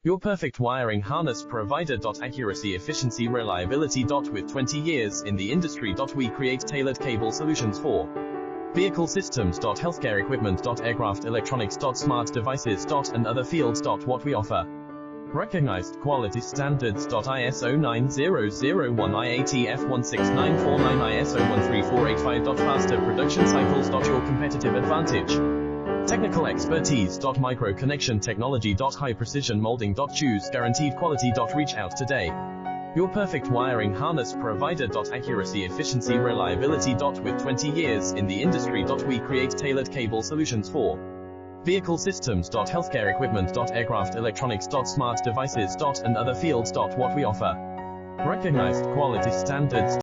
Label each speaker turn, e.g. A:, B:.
A: Your perfect wiring harness provider. Accuracy, efficiency, reliability. With 20 years in the industry. We create tailored cable solutions for vehicle systems. Healthcare equipment. Aircraft electronics. Smart devices. And other fields. What we offer: recognized quality standards. ISO 9001, IATF 16949, ISO 13485. Faster production cycles. Your competitive advantage: technical expertise. Micro connection technology. High precision molding. Choose guaranteed quality. Reach out today. Your perfect wiring harness provider. Accuracy, efficiency, reliability. With 20 years in the industry. We create tailored cable solutions for vehicle systems. Healthcare equipment. Aircraft electronics. Smart devices. And other fields. What we offer: recognized quality standards.